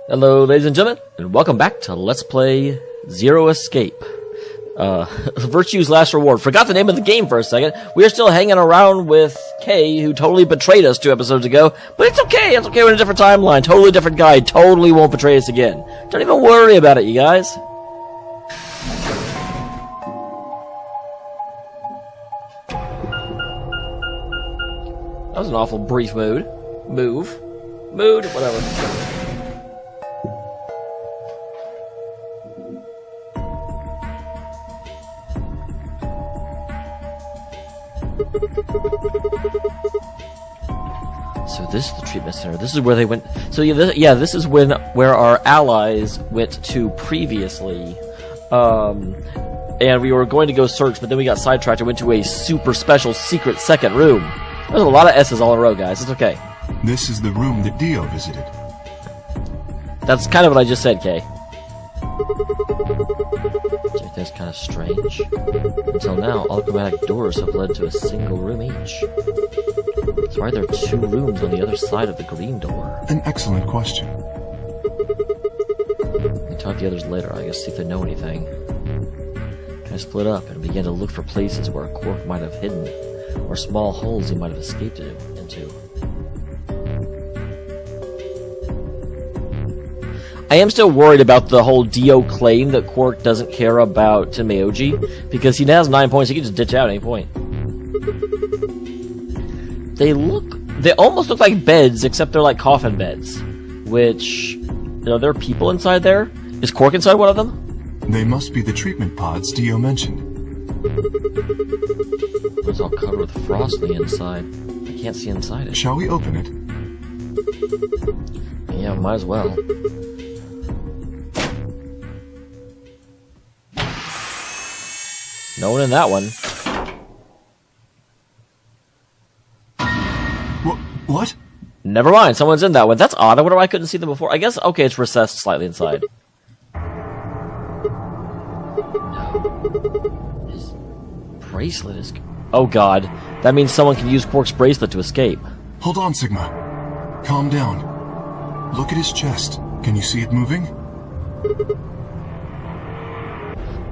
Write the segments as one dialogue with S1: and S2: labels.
S1: Hello, ladies and gentlemen, and welcome back to Let's Play Zero Escape. Virtue's Last Reward. Forgot the name of the game for a second. We are still hanging around with Kay, who totally betrayed us 2 episodes ago. But it's okay, we're in a different timeline. Totally different guy, totally won't betray us again. Don't even worry about it, you guys. That was an awful brief mood, whatever. So this is the treatment center. This is where they went. So this is where our allies went to previously. And we were going to go search, but then we got sidetracked and went to a super special secret second room. There's a lot of S's all in a row, guys. It's okay.
S2: This is the room that Dio visited.
S1: That's kind of what I just said, Kay. That's kind of strange. Until now, all chromatic doors have led to a single room each. So why are there 2 rooms on the other side of the green door?
S2: An excellent question.
S1: I'll talk to the others later, I guess, see if they know anything. I split up and began to look for places where a Quark might have hidden, or small holes he might have escaped into. I am still worried about the whole Dio claim that Quark doesn't care about Dameol, because he has 9 points, he can just ditch out at any point. They almost look like beds, except they're like coffin beds. Which, there are people inside there? Is Quark inside one of them?
S2: They must be the treatment pods Dio mentioned.
S1: It's all covered with frost on the inside. I can't see inside it.
S2: Shall we open it?
S1: Yeah, might as well. No one in that one.
S2: What?
S1: Never mind, someone's in that one. That's odd. I wonder why I couldn't see them before. I guess, okay, it's recessed slightly inside. No. His bracelet is... Oh god. That means someone can use Quark's bracelet to escape.
S2: Hold on, Sigma. Calm down. Look at his chest. Can you see it moving?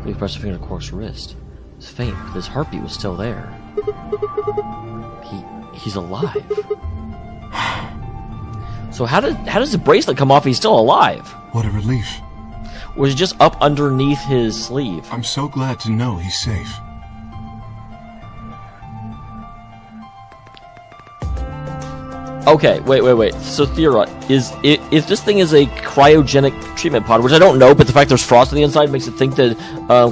S1: He pressed a finger to Quark's wrist. It was faint, but his heartbeat was still there. He's alive. So how does the bracelet come off if he's still alive?
S2: What a relief.
S1: Or is it just up underneath his sleeve?
S2: I'm so glad to know he's safe.
S1: Okay, wait. So Theora, if this thing is a cryogenic treatment pod, which I don't know, but the fact there's frost on the inside makes it think that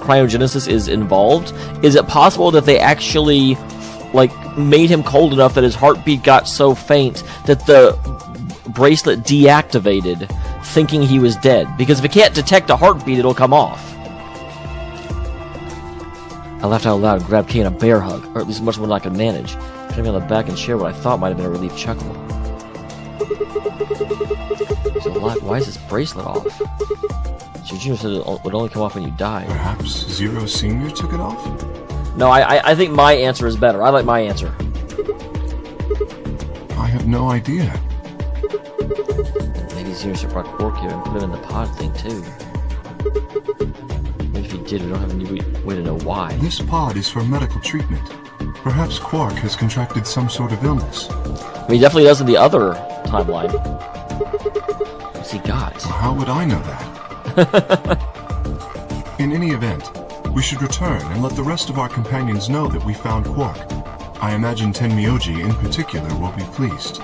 S1: cryogenesis is involved, is it possible that they actually made him cold enough that his heartbeat got so faint that the bracelet deactivated, thinking he was dead? Because if it can't detect a heartbeat, it'll come off. I laughed out loud and grabbed Kay in a bear hug, or at least much more than I could manage, putting me on the back and share what I thought might have been a relief chuckle. So why is this bracelet off? So Junior said it would only come off when you died.
S2: Perhaps Zero Senior took it off?
S1: No, I think my answer is better. I like my answer.
S2: I have no idea.
S1: Maybe Zero should brought Quark here and put him in the pod thing too. Maybe if he did, we don't have any way to know why.
S2: This pod is for medical treatment. Perhaps Quark has contracted some sort of illness.
S1: He definitely does in the other timeline. What's he got?
S2: Well, how would I know that? In any event, we should return and let the rest of our companions know that we found Quark. I imagine Tenmyoji in particular will be pleased.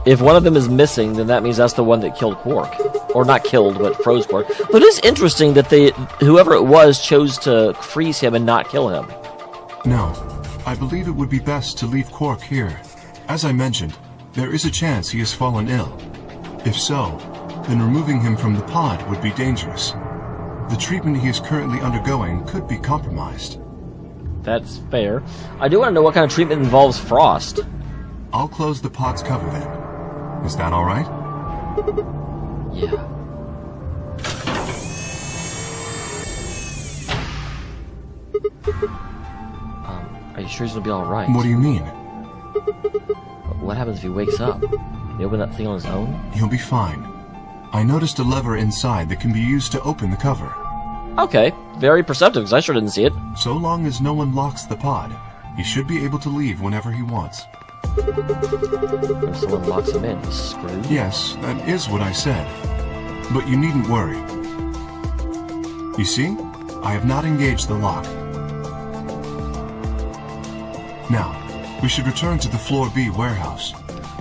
S1: If one of them is missing, then that means that's the one that killed Quark. Or not killed, but froze Quark. But it is interesting that whoever it was chose to freeze him and not kill him.
S2: No, I believe it would be best to leave Quark here. As I mentioned, there is a chance he has fallen ill. If so, then removing him from the pod would be dangerous. The treatment he is currently undergoing could be compromised. That's
S1: fair. I do want to know what kind of treatment involves frost.
S2: I'll close the pod's cover then. Is that alright?
S1: Yeah. Are you sure he's gonna be alright?
S2: What do you mean?
S1: What happens if he wakes up? Can he open that thing on his own?
S2: He'll be fine. I noticed a lever inside that can be used to open the cover.
S1: Okay, very perceptive, because I sure didn't see it.
S2: So long as no one locks the pod, he should be able to leave whenever he wants.
S1: If someone locks him in, he's screwed.
S2: Yes, that is what I said. But you needn't worry. You see, I have not engaged the lock. Now, we should return to the Floor B warehouse.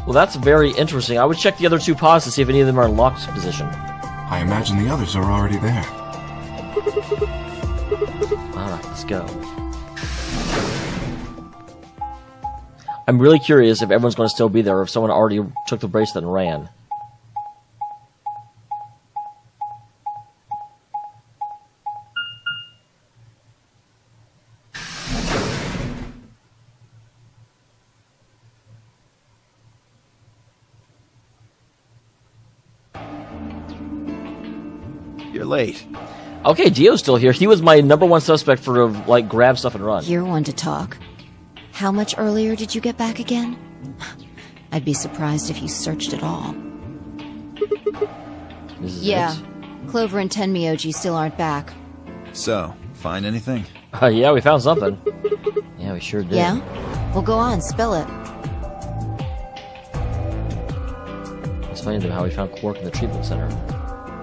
S1: Well, that's very interesting. I would check the other two pods to see if any of them are in locked position.
S2: I imagine the others are already there.
S1: Alright, let's go. I'm really curious if everyone's going to still be there or if someone already took the bracelet and ran.
S3: You're late.
S1: Okay, Dio's still here. He was my #1 suspect for, like, grab stuff and run.
S4: You're one to talk. How much earlier did you get back again? I'd be surprised if you searched at all.
S1: This is
S4: Yeah.
S1: it?
S4: Clover and Tenmyoji still aren't back.
S3: So, find anything?
S1: Yeah, we found something. Yeah, we sure did.
S4: Yeah? Well, go on, spill it.
S1: Explain to them how we found Quark in the treatment center.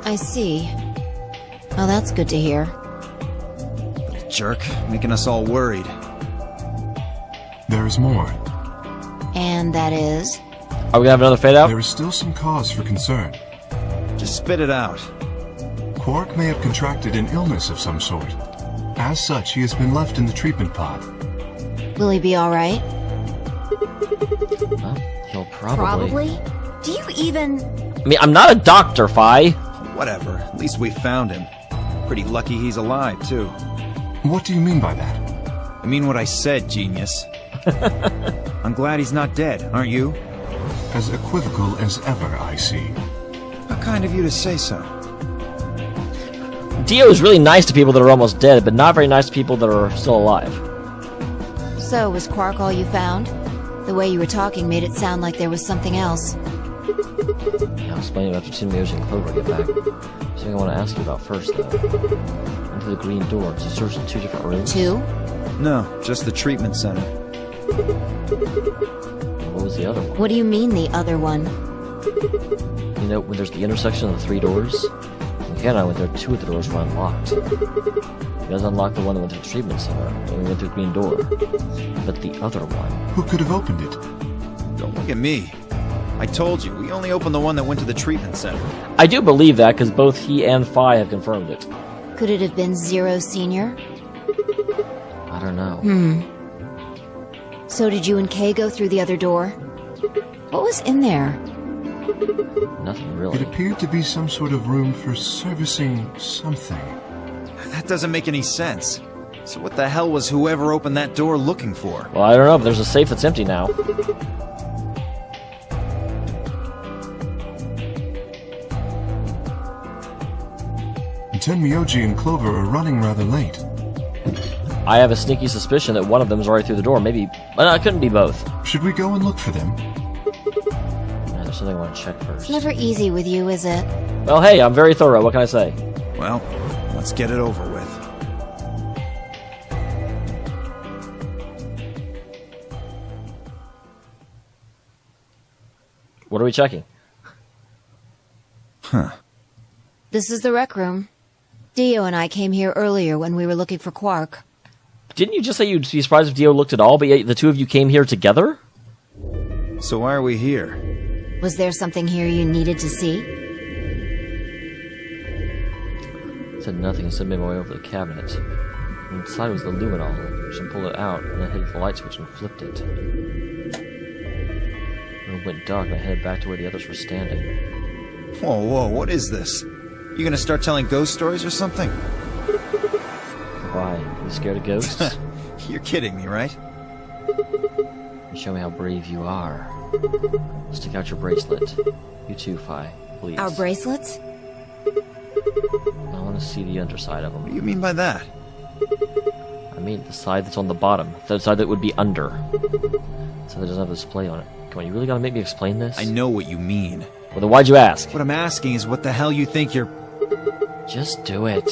S4: I see. Oh, that's good to hear.
S3: Little jerk, making us all worried.
S2: There is more.
S4: And that is?
S1: Are we gonna have another fade out?
S2: There is still some cause for concern.
S3: Just spit it out.
S2: Quark may have contracted an illness of some sort. As such, he has been left in the treatment pod.
S4: Will he be alright?
S1: Well, he'll probably.
S4: Do you even...
S1: I mean, I'm not a doctor, Fi.
S3: Whatever, at least we found him. Pretty lucky he's alive, too.
S2: What do you mean by that?
S3: I mean what I said, genius. I'm glad he's not dead, aren't you?
S2: As equivocal as ever, I see.
S3: How kind of you to say so.
S1: Dio is really nice to people that are almost dead, but not very nice to people that are still alive.
S4: So, was Quark all you found? The way you were talking made it sound like there was something else.
S1: I'll explain it after Tenmyoji and Clover get back. Something I want to ask you about first, though. Into the green door. Did you search in 2 different rooms?
S4: 2?
S3: No, just the treatment center.
S1: What was the other one?
S4: What do you mean, the other one?
S1: You know, when there's the intersection of the 3 doors? When Ken and I went there, 2 of the doors were unlocked. You guys unlocked the one that went to the treatment center, and we went through the green door. But the other one...
S2: Who could have opened it?
S3: Don't look at me. I told you, we only opened the one that went to the treatment center.
S1: I do believe that, because both he and Fi have confirmed it.
S4: Could it have been Zero Senior?
S1: I don't know.
S4: So did you and Kay go through the other door? What was in there?
S1: Nothing
S2: It
S1: really.
S2: appeared to be some sort of room for servicing something.
S3: That doesn't make any sense. So what the hell was whoever opened that door looking for?
S1: Well, I don't know, but there's a safe that's empty now.
S2: Tenmyoji and Clover are running rather late.
S1: I have a sneaky suspicion that one of them is already through the door. Maybe... Well, no, it couldn't be both.
S2: Should we go and look for them?
S1: Yeah, there's something I want to check first.
S4: It's never easy with you, is it?
S1: Well, hey, I'm very thorough. What can I say?
S3: Well, let's get it over with.
S1: What are we checking?
S4: This is the rec room. Dio and I came here earlier when we were looking for Quark.
S1: Didn't you just say you'd be surprised if Dio looked at all, but yet the 2 of you came here together?
S3: So why are we here?
S4: Was there something here you needed to see?
S1: I said nothing, instead made my way over the cabinet. Inside was the luminol, which I pulled it out, and I hit the light switch and flipped it. The room went dark, and I headed back to where the others were standing.
S3: Whoa, what is this? You gonna start telling ghost stories or something?
S1: Why? You scared of ghosts?
S3: You're kidding me, right?
S1: You show me how brave you are. Stick out your bracelet. You too, Fi, please.
S4: Our bracelets?
S1: I want to see the underside of
S3: What do
S1: them.
S3: you mean by that?
S1: I mean the side that's on the bottom. The side that would be under. So that doesn't have a display on it. Come on, you really gotta make me explain this?
S3: I know what you mean.
S1: Well, then why'd you ask?
S3: What I'm asking is what the hell you think you're...
S1: Just do it.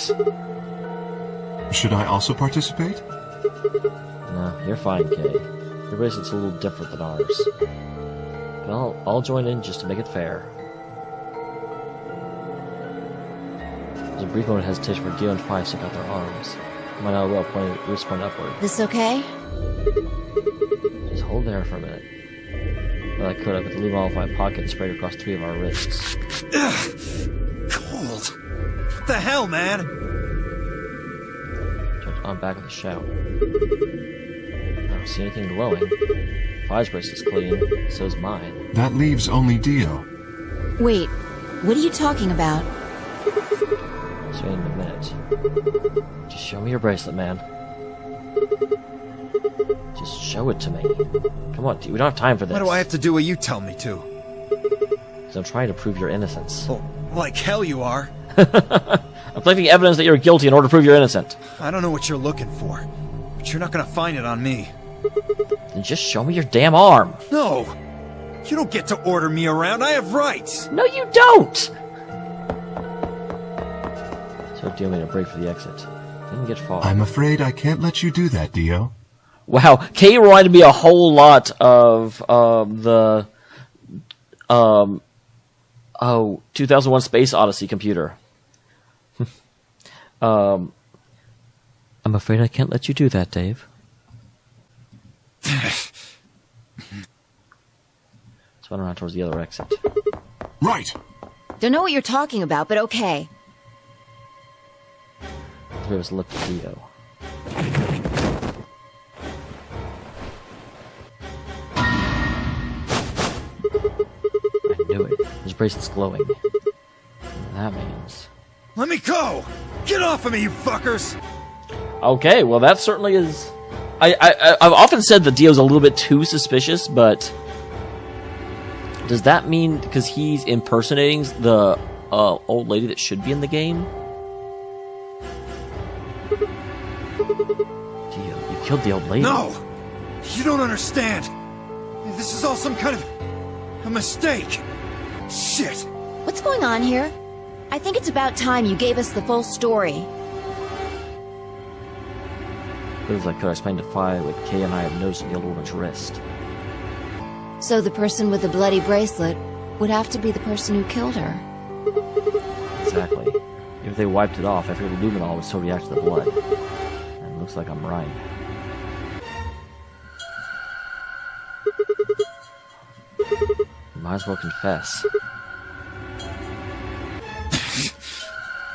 S2: Should I also participate?
S1: No, you're fine, Kay. Your bracelet's a little different than ours. But I'll join in just to make it fair. There's a brief moment of hesitation where Dio and Fi stick out their arms. Might not well wrist point upward.
S4: This okay?
S1: Just hold there for a minute. Well, I could have put the lube all in my pocket and sprayed across 3 of our wrists.
S3: Cold. What the hell, man?
S1: Jumped on back of the shout. I don't see anything glowing. Fi's bracelet's clean, so's mine.
S2: That leaves only Dio.
S4: Wait, what are you talking about?
S1: So in a minute. Just show me your bracelet, man. Just show it to me. Come on, we don't have time for this.
S3: Why do I have to do what you tell me to?
S1: Because I'm trying to prove your innocence.
S3: Well, like hell you are.
S1: I'm collecting evidence that you're guilty in order to prove you're innocent.
S3: I don't know what you're looking for, but you're not gonna find it on me.
S1: Then just show me your damn arm.
S3: No! You don't get to order me around, I have rights!
S1: No, you don't! So Dio made a break for the exit. Didn't get far.
S2: I'm afraid I can't let you do that, Dio.
S1: Wow, Kay reminded me a whole lot of 2001 Space Odyssey computer. I'm afraid I can't let you do that, Dave. Let's run around towards the other exit.
S2: Right!
S4: Don't know what you're talking about, but okay.
S1: The 3 of us looked at Dio. I knew it. His bracelet's glowing. That means...
S3: Let me go! Get off of me, you fuckers!
S1: Okay, well that certainly is... I've often said that Dio's a little bit too suspicious, but... Does that mean because he's impersonating the old lady that should be in the game? Dio, you killed the old lady.
S3: No! You don't understand! This is all some kind of... a mistake! Shit!
S4: What's going on here? I think it's about time you gave us the full story.
S1: Good as I could, I explained to Fi what Kay and I had noticed on the old woman's wrist.
S4: So the person with the bloody bracelet would have to be the person who killed her.
S1: Exactly. If they wiped it off, I figured luminol would still react to the blood. And it looks like I'm right. Might as well confess.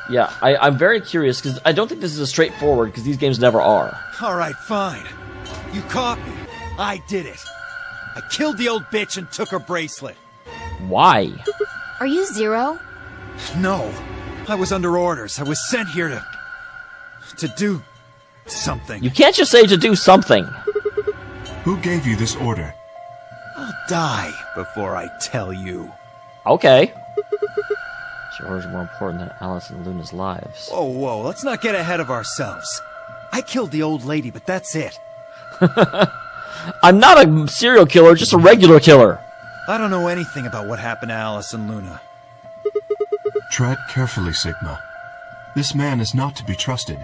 S1: Yeah, I'm very curious, because I don't think this is a straightforward, because these games never are.
S3: Alright, fine. You caught me. I did it. I killed the old bitch and took her bracelet.
S1: Why?
S4: Are you Zero?
S3: No. I was under orders. I was sent here to do something.
S1: You can't just say to do something.
S2: Who gave you this order?
S3: I'll die before I tell you.
S1: Okay. Your orders are more important than Alice and Luna's lives.
S3: Whoa, let's not get ahead of ourselves. I killed the old lady, but that's it.
S1: I'm not a serial killer, just a regular killer.
S3: I don't know anything about what happened to Alice and Luna.
S2: Tread carefully, Sigma. This man is not to be trusted.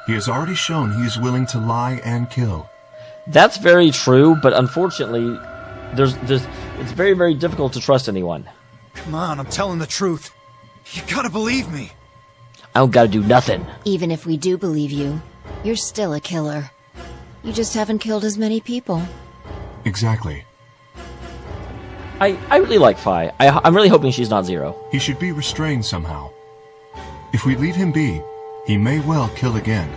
S2: He has already shown he is willing to lie and kill.
S1: That's very true, but unfortunately, it's very, very difficult to trust anyone.
S3: Come on, I'm telling the truth. You gotta believe me.
S1: I don't gotta do nothing.
S4: Even if we do believe you, you're still a killer. You just haven't killed as many people.
S2: Exactly.
S1: I really like Fi. I'm really hoping she's not Zero.
S2: He should be restrained somehow. If we leave him be, he may well kill again.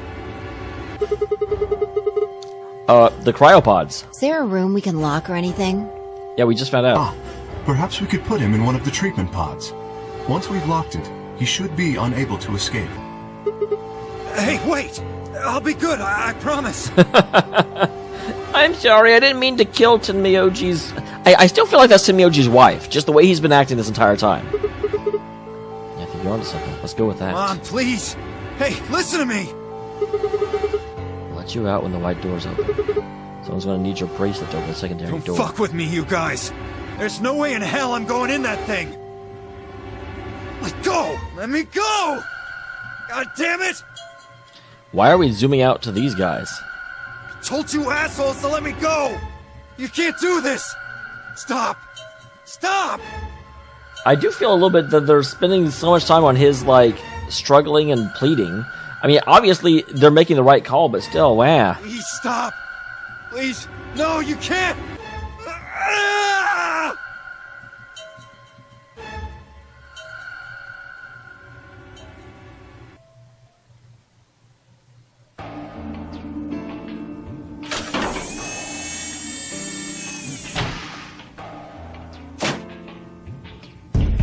S1: The cryopods.
S4: Is there a room we can lock or anything?
S1: Yeah, we just found out.
S2: Ah, perhaps we could put him in one of the treatment pods. Once we've locked it, he should be unable to escape.
S3: Hey, wait! I'll be good, I promise.
S1: I'm sorry, I didn't mean to kill Tenmyoji's... I still feel like that's Tenmyoji's wife, just the way he's been acting this entire time. Yeah, I think you're onto something. Let's go with that.
S3: Come on, please! Hey, listen to me!
S1: I'll let you out when the white door's open. Someone's gonna need your bracelet to open the secondary door.
S3: Don't fuck with me, you guys! There's no way in hell I'm going in that thing! Let go! Let me go! God damn it!
S1: Why are we zooming out to these guys?
S3: I told you assholes to let me go! You can't do this! Stop! Stop!
S1: I do feel a little bit that they're spending so much time on his, like, struggling and pleading. I mean, obviously, they're making the right call, but still, wow.
S3: Please stop! Please! No, you can't! Ah!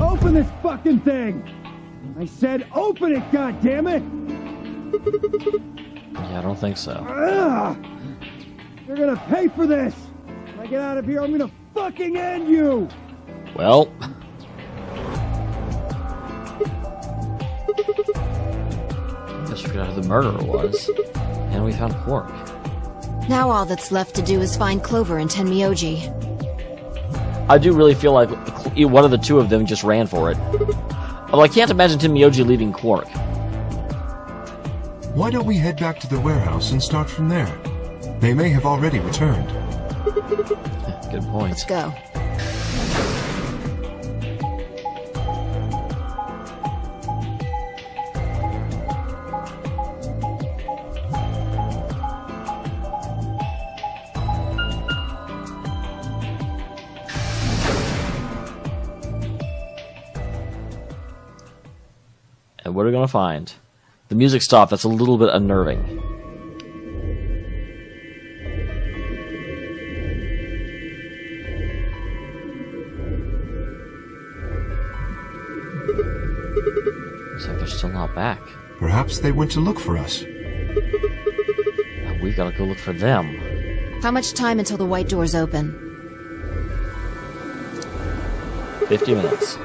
S5: Open this fucking thing! I said open it, goddammit!
S1: Yeah, I don't think so.
S5: Ugh! You're gonna pay for this! When I get out of here, I'm gonna fucking end you!
S1: Well... guess we figured out who the murderer was. And we found Quark.
S4: Now all that's left to do is find Clover and Tenmyoji.
S1: I do really feel like one of the two of them just ran for it. Although I can't imagine Tenmyoji leaving Quark.
S2: Why don't we head back to the warehouse and start from there? They may have already returned.
S1: Good point.
S4: Let's go.
S1: And what are we gonna find? The music stopped. That's a little bit unnerving. Looks like they're still not back.
S2: Perhaps they went to look for us.
S1: We've got to go look for them.
S4: How much time until the white doors open?
S1: 50 minutes.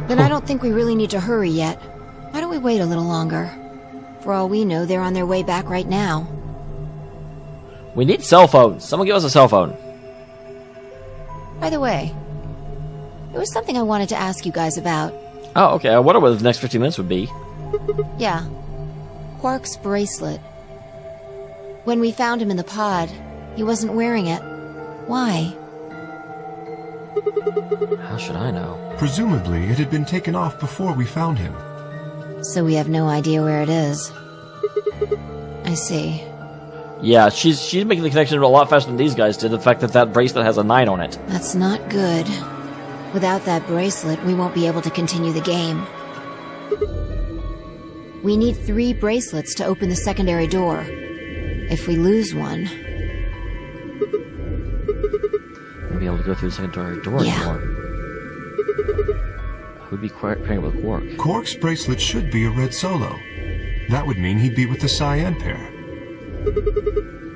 S4: Then I don't think we really need to hurry yet. Why don't we wait a little longer? For all we know, they're on their way back right now.
S1: We need cell phones. Someone give us a cell phone.
S4: By the way, there was something I wanted to ask you guys about.
S1: Oh, okay. I wonder what the next 50 minutes would be.
S4: Yeah. Quark's bracelet. When we found him in the pod, he wasn't wearing it. Why?
S1: How should I know?
S2: Presumably, it had been taken off before we found him.
S4: So we have no idea where it is. I see.
S1: Yeah, she's making the connection a lot faster than these guys did. The fact that that bracelet has a 9 on it.
S4: That's not good. Without that bracelet, we won't be able to continue the game. We need 3 bracelets to open the secondary door. If we lose one...
S1: We'll be able to go through the secondary door anymore. Who'd be pairing with Quark?
S2: Quark's bracelet should be a red solo. That would mean he'd be with the cyan pair.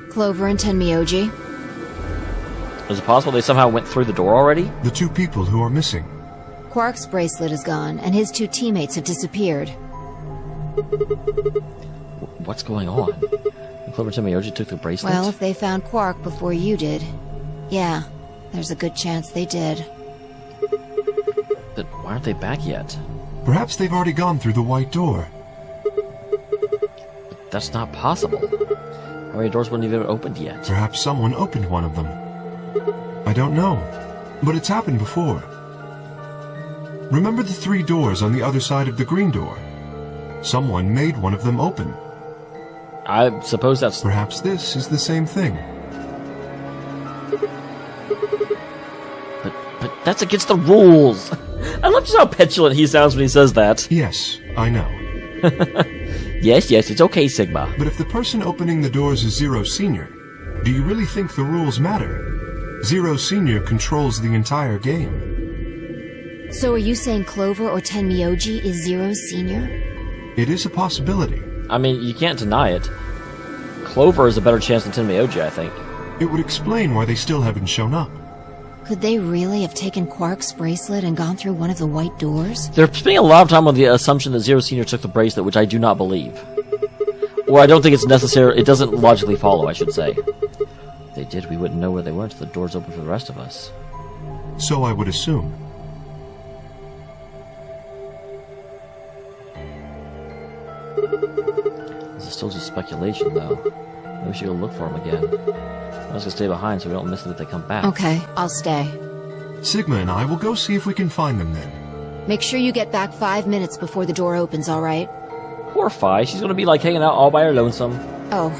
S4: Clover and Tenmyoji?
S1: Is it possible they somehow went through the door already?
S2: The 2 people who are missing.
S4: Quark's bracelet is gone, and his 2 teammates have disappeared.
S1: What's going on? Clover and Tenmyoji took the bracelet?
S4: Well, if they found Quark before you did, yeah, there's a good chance they did.
S1: But why aren't they back yet?
S2: Perhaps they've already gone through the white door.
S1: That's not possible. How many doors wouldn't even have opened yet?
S2: Perhaps someone opened one of them. I don't know, but it's happened before. Remember the 3 doors on the other side of the green door? Someone made one of them open.
S1: I suppose that's...
S2: Perhaps this is the same thing.
S1: But that's against the rules! I love just how petulant he sounds when he says that.
S2: Yes, I know.
S1: Yes, it's okay, Sigma.
S2: But if the person opening the doors is Zero Senior, do you really think the rules matter? Zero Senior controls the entire game.
S4: So are you saying Clover or Tenmyoji is Zero Senior?
S2: It is a possibility.
S1: I mean, you can't deny it. Clover is a better chance than Tenmyoji, I think.
S2: It would explain why they still haven't shown up.
S4: Could they really have taken Quark's bracelet and gone through one of the white doors?
S1: They're spending a lot of time on the assumption that Zero Senior took the bracelet, which I do not believe. Or I don't think it's necessary. It doesn't logically follow, I should say. If they did, we wouldn't know where they were until the doors open for the rest of us.
S2: So I would assume.
S1: This is still just speculation, though. Maybe we should go look for him again. I'm just gonna stay behind so we don't miss them if they come back.
S4: Okay, I'll stay.
S2: Sigma and I will go see if we can find them then.
S4: Make sure you get back 5 minutes before the door opens, alright?
S1: Poor Fi, she's gonna be like hanging out all by her lonesome.
S4: Oh,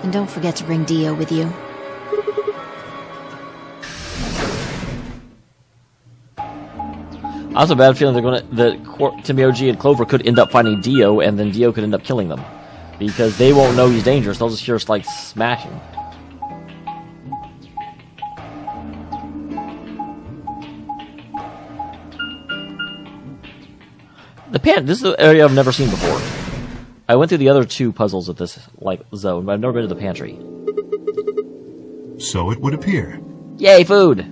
S4: and don't forget to bring Dio with you.
S1: I also have a bad feeling that Dameol and Clover could end up finding Dio, and then Dio could end up killing them. Because they won't know he's dangerous, they'll just hear us, like, smashing. This is an area I've never seen before. I went through the other 2 puzzles at this, like, zone, but I've never been to the pantry.
S2: So it would appear.
S1: Yay, food!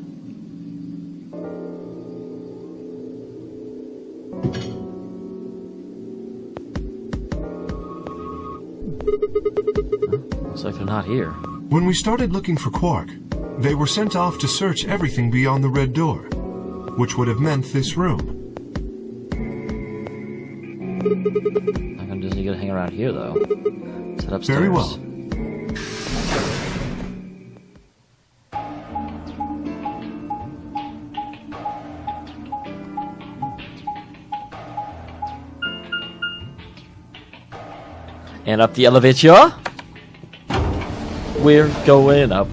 S1: Looks like they're not here.
S2: When we started looking for Quark, they were sent off to search everything beyond the red door, which would have meant this room.
S1: I'm just gonna hang around here, though. Let's head upstairs.
S2: Very well.
S1: And up the elevator. We're going up.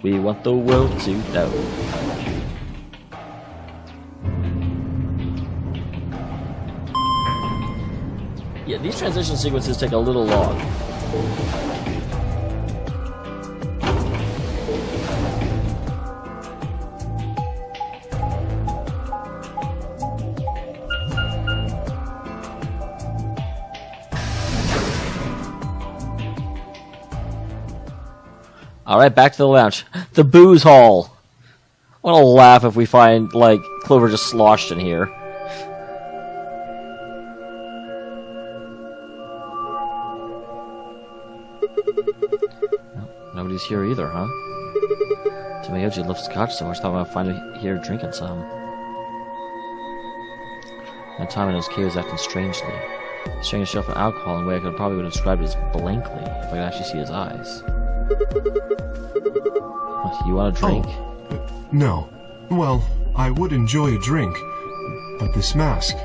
S1: We want the world to know. Yeah, these transition sequences take a little long. Alright, back to the lounge. The booze hall. I want to laugh if we find, like, Clover just sloshed in here. Nobody's here either, huh? Dameol loves scotch so much, I thought I might find her here drinking some. That time I noticed Kay was acting strangely. He's sharing his shelf of alcohol in a way I could probably would have described as blankly, if I could actually see his eyes. What, you want a drink?
S2: Oh, no. Well, I would enjoy a drink, but this mask...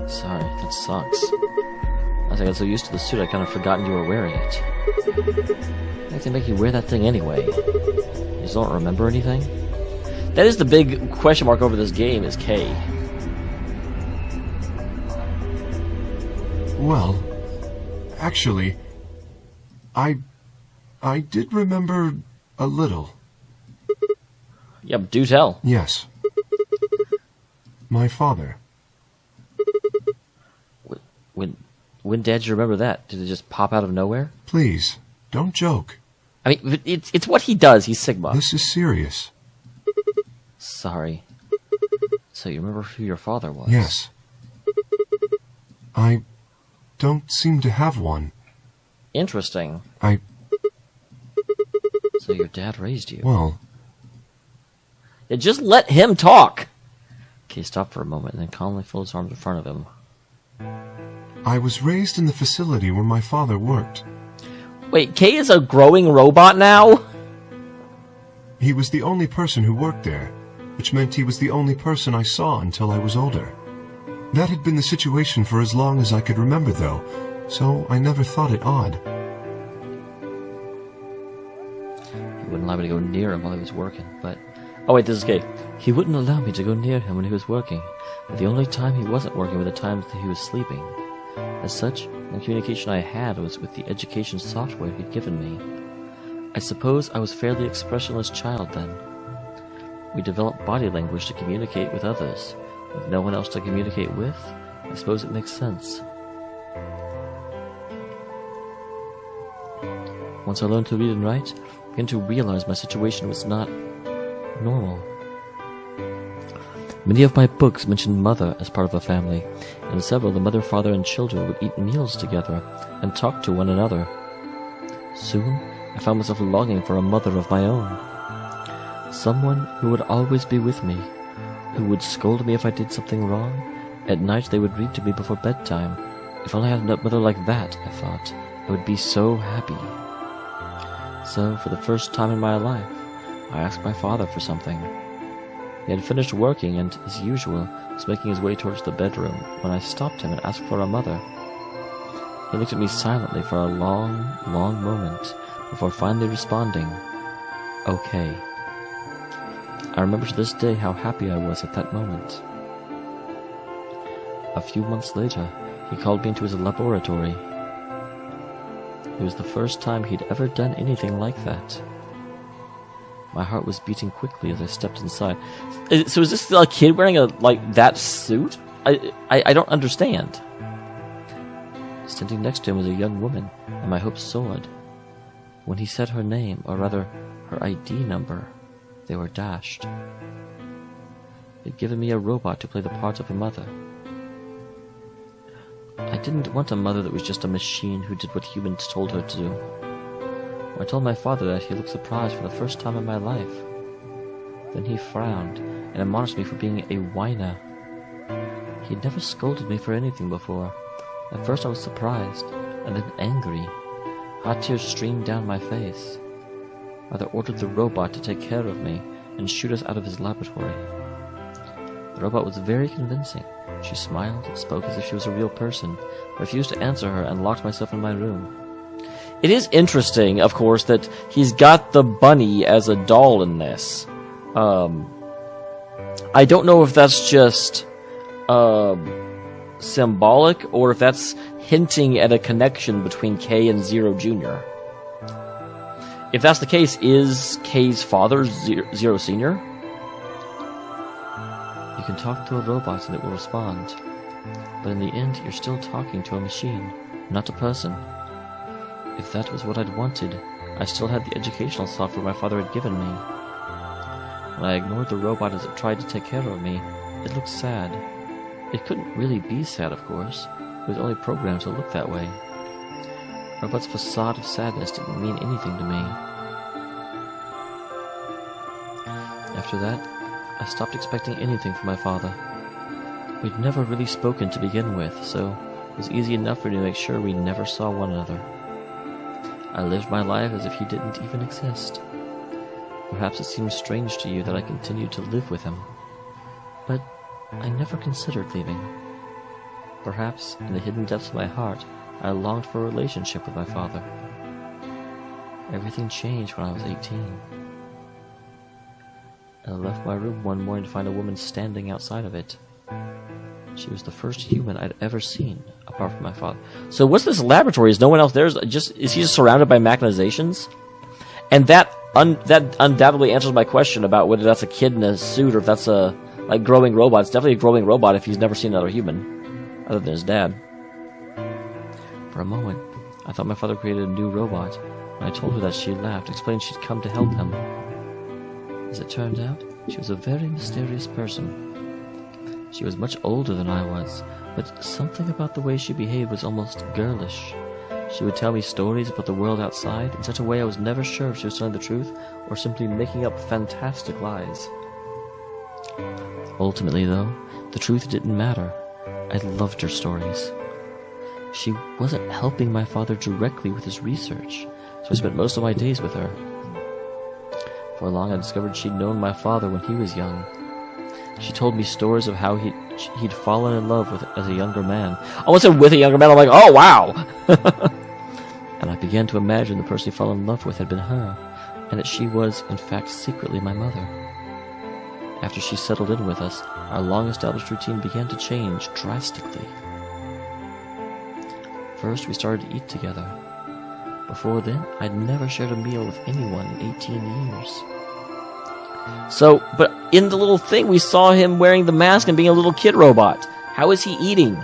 S1: Sorry, that sucks. As I got so used to the suit, I kind of forgotten you were wearing it. Why did they make you wear that thing anyway? You just don't remember anything? That is the big question mark over this game, is Kay.
S2: Well, actually, I did remember a little.
S1: Yeah, do tell.
S2: Yes. My father.
S1: When did you remember that? Did it just pop out of nowhere?
S2: Please, don't joke.
S1: I mean, it's what he does. He's Sigma.
S2: This is serious.
S1: Sorry. So you remember who your father was?
S2: Yes. I don't seem to have one.
S1: Interesting. So your dad raised you.
S2: Well...
S1: Yeah, just let him talk! Okay, stop for a moment, and then calmly fold his arms in front of him.
S2: I was raised in the facility where my father worked.
S1: Wait, Kay is a growing robot now?
S2: He was the only person who worked there, which meant he was the only person I saw until I was older. That had been the situation for as long as I could remember, though, so I never thought it odd.
S1: He wouldn't allow me to go near him while he was working, but... Oh wait, this is Kay. He wouldn't allow me to go near him when he was working, but the only time he wasn't working were the times that he was sleeping. As such, the communication I had was with the education software he'd given me. I suppose I was a fairly expressionless child then. We developed body language to communicate with others. With no one else to communicate with, I suppose it makes sense. Once I learned to read and write, I began to realize my situation was not normal. Many of my books mentioned mother as part of a family, and in several the mother, father, and children would eat meals together and talk to one another. Soon, I found myself longing for a mother of my own. Someone who would always be with me, who would scold me if I did something wrong, At night they would read to me before bedtime. If only I had a mother like that, I thought, I would be so happy. So, for the first time in my life, I asked my father for something. He had finished working and, as usual, was making his way towards the bedroom when I stopped him and asked for a mother. He looked at me silently for a long, long moment before finally responding, "Okay." I remember to this day how happy I was at that moment. A few months later, he called me into his laboratory. It was the first time he'd ever done anything like that. My heart was beating quickly as I stepped inside. So is this a kid wearing that suit? I don't understand. Standing next to him was a young woman, and my hopes soared. When he said her name, or rather, her ID number, they were dashed. He'd given me a robot to play the part of a mother. I didn't want a mother that was just a machine who did what humans told her to do. When I told my father that, he looked surprised for the first time in my life. Then he frowned and admonished me for being a whiner. He'd never scolded me for anything before. At first I was surprised, and then angry. Hot tears streamed down my face. Father ordered the robot to take care of me and shoot us out of his laboratory. The robot was very convincing. She smiled and spoke as if she was a real person. I refused to answer her and locked myself in my room. It is interesting, of course, that he's got the bunny as a doll in this. I don't know if that's just symbolic or if that's hinting at a connection between K and Zero Jr. If that's the case, is K's father Zero Sr.? You can talk to a robot and it will respond. But in the end, you're still talking to a machine, not a person. If that was what I'd wanted, I still had the educational software my father had given me. When I ignored the robot as it tried to take care of me, it looked sad. It couldn't really be sad, of course. It was only programmed to look that way. Robot's facade of sadness didn't mean anything to me. After that, I stopped expecting anything from my father. We'd never really spoken to begin with, so it was easy enough for me to make sure we never saw one another. I lived my life as if he didn't even exist. Perhaps it seems strange to you that I continued to live with him, but I never considered leaving. Perhaps, in the hidden depths of my heart, I longed for a relationship with my father. Everything changed when I was 18. I left my room one morning to find a woman standing outside of it. She was the first human I'd ever seen, apart from my father. So what's this laboratory? Is no one else there? Is he just surrounded by mechanizations? And that undoubtedly answers my question about whether that's a kid in a suit or if that's a growing robot. It's definitely a growing robot if he's never seen another human, other than his dad. For a moment, I thought my father created a new robot. When I told her that, she laughed, explained she'd come to help him. As it turned out, she was a very mysterious person. She was much older than I was, but something about the way she behaved was almost girlish. She would tell me stories about the world outside in such a way I was never sure if she was telling the truth or simply making up fantastic lies. Ultimately, though, the truth didn't matter. I loved her stories. She wasn't helping my father directly with his research, so I spent most of my days with her. For long, I discovered she'd known my father when he was young. She told me stories of how he'd fallen in love with as a younger man. I almost said with a younger man. I'm like, oh, wow! And I began to imagine the person he fell in love with had been her, and that she was, in fact, secretly my mother. After she settled in with us, our long-established routine began to change drastically. First, we started to eat together. Before then, I'd never shared a meal with anyone in 18 years. So, but in the little thing, we saw him wearing the mask and being a little kid robot. How is he eating?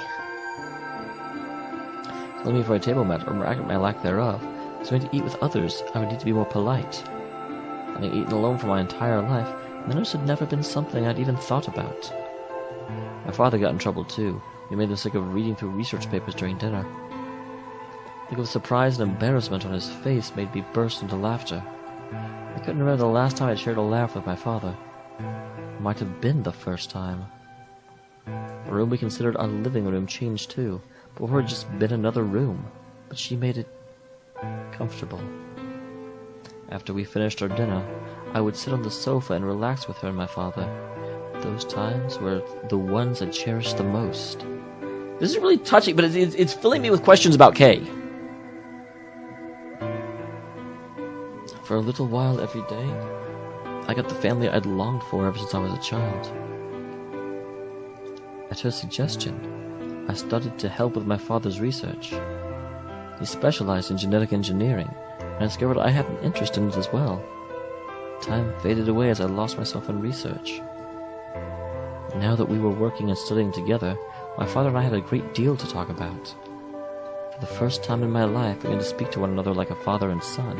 S1: Let me for a table mat, or my lack thereof. So when to eat with others, I would need to be more polite. Having eaten alone for my entire life, manners had never been something I'd even thought about. My father got in trouble too. He made the mistake of reading through research papers during dinner. The look of surprise and embarrassment on his face made me burst into laughter. I couldn't remember the last time I'd shared a laugh with my father. It might have been the first time. The room we considered our living room changed too. Before it had just been another room, but she made it comfortable. After we finished our dinner, I would sit on the sofa and relax with her and my father. Those times were the ones I cherished the most. This is really touching, but it's filling me with questions about Kay. For a little while every day, I got the family I'd longed for ever since I was a child. At her suggestion, I started to help with my father's research. He specialized in genetic engineering, and I discovered I had an interest in it as well. Time faded away as I lost myself in research. Now that we were working and studying together, my father and I had a great deal to talk about. For the first time in my life, we began to speak to one another like a father and son.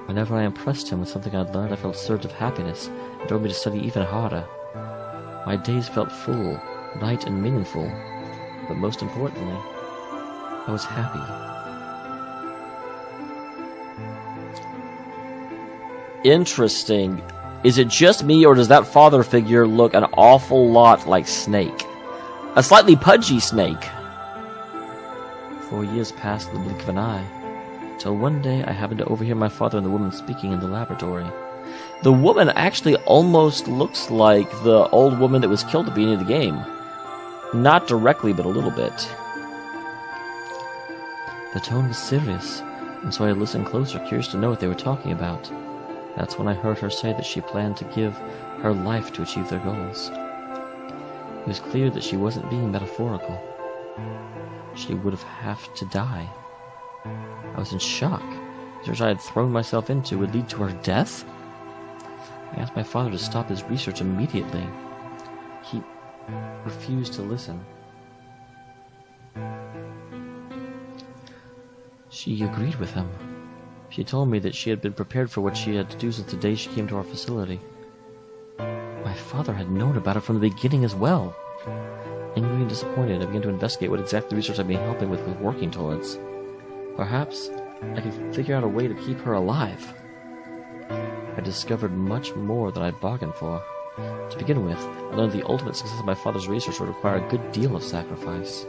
S1: Whenever I impressed him with something I'd learned, I felt a surge of happiness and drove me to study even harder. My days felt full, light, and meaningful, but most importantly, I was happy. Interesting. Is it just me, or does that father figure look an awful lot like Snake? A slightly pudgy Snake. 4 years passed in the blink of an eye, till one day I happened to overhear my father and the woman speaking in the laboratory. The woman actually almost looks like the old woman that was killed at the beginning of the game. Not directly, but a little bit. The tone was serious, and so I listened closer, curious to know what they were talking about. That's when I heard her say that she planned to give her life to achieve their goals. It was clear that she wasn't being metaphorical. She would have to die. I was in shock. The research I had thrown myself into would lead to her death? I asked my father to stop his research immediately. He refused to listen. She agreed with him. She told me that she had been prepared for what she had to do since the day she came to our facility. My father had known about it from the beginning as well. Angry and disappointed, I began to investigate what exactly research I'd been helping with working towards. Perhaps I could figure out a way to keep her alive. I discovered much more than I'd bargained for. To begin with, I learned the ultimate success of my father's research would require a good deal of sacrifice.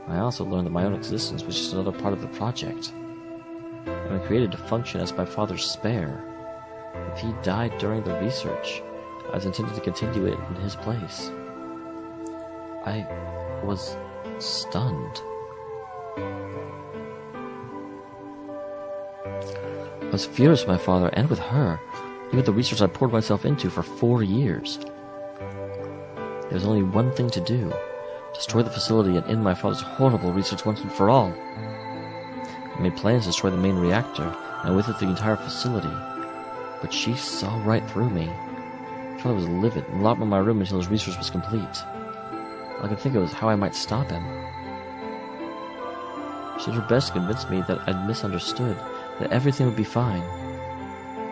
S1: I also learned that my own existence was just another part of the project. I'd been created to function as my father's spare. If he died during the research, I was intended to continue it in his place. I was stunned. I was furious with my father and with her, even with the research I poured myself into for 4 years. There was only one thing to do: destroy the facility and end my father's horrible research once and for all. I made plans to destroy the main reactor, and with it the entire facility. But she saw right through me. My father was livid and locked me in my room until his research was complete. All I could think of was how I might stop him. She did her best to convince me that I'd misunderstood, that everything would be fine.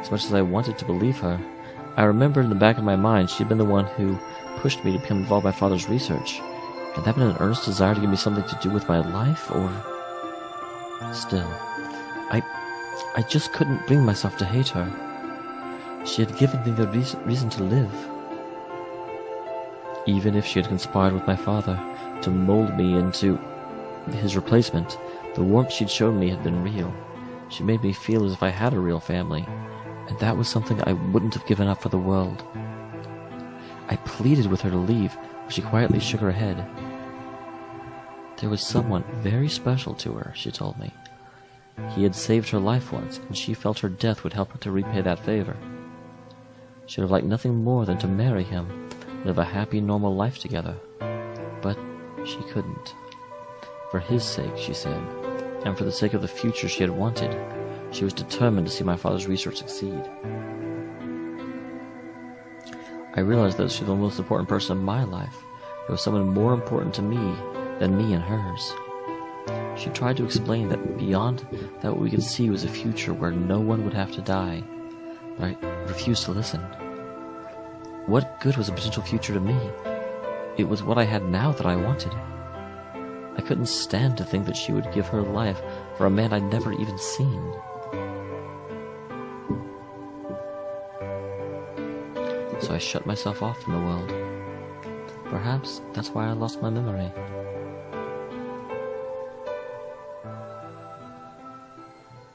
S1: As much as I wanted to believe her, I remembered in the back of my mind she'd been the one who pushed me to become involved in my father's research. Had that been an earnest desire to give me something to do with my life, or... Still, I just couldn't bring myself to hate her. She had given me the reason to live. Even if she had conspired with my father to mold me into his replacement, the warmth she'd shown me had been real. She made me feel as if I had a real family, and that was something I wouldn't have given up for the world. I pleaded with her to leave, but she quietly shook her head. There was someone very special to her, she told me. He had saved her life once, and she felt her death would help her to repay that favor. She would have liked nothing more than to marry him, live a happy, normal life together. But she couldn't. For his sake, she said, and for the sake of the future she had wanted, she was determined to see my father's research succeed. I realized that she was the most important person in my life. There was someone more important to me than me and hers. She tried to explain that beyond that what we could see was a future where no one would have to die, but I refused to listen. What good was a potential future to me? It was what I had now that I wanted. I couldn't stand to think that she would give her life for a man I'd never even seen. So I shut myself off from the world. Perhaps that's why I lost my memory.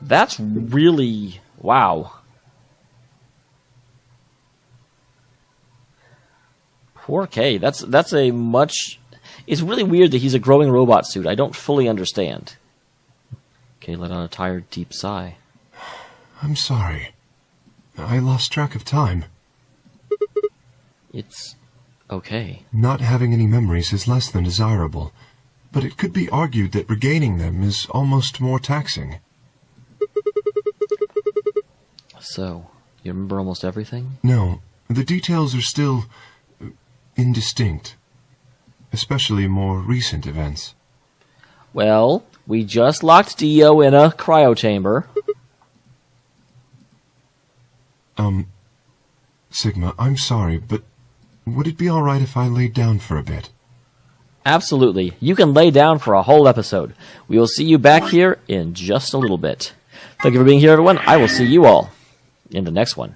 S1: That's really... wow. Poor K. That's a much... It's really weird that he's a growing robot suit. I don't fully understand. K let out a tired, deep sigh.
S2: I'm sorry. I lost track of time.
S1: It's okay.
S2: Not having any memories is less than desirable, but it could be argued that regaining them is almost more taxing.
S1: So, you remember almost everything?
S2: No, the details are still indistinct, especially more recent events.
S1: Well, we just locked Dio in a cryo chamber.
S2: Sigma, I'm sorry, but would it be alright if I laid down for a bit?
S1: Absolutely. You can lay down for a whole episode. We will see you back here in just a little bit. Thank you for being here, everyone. I will see you all in the next one.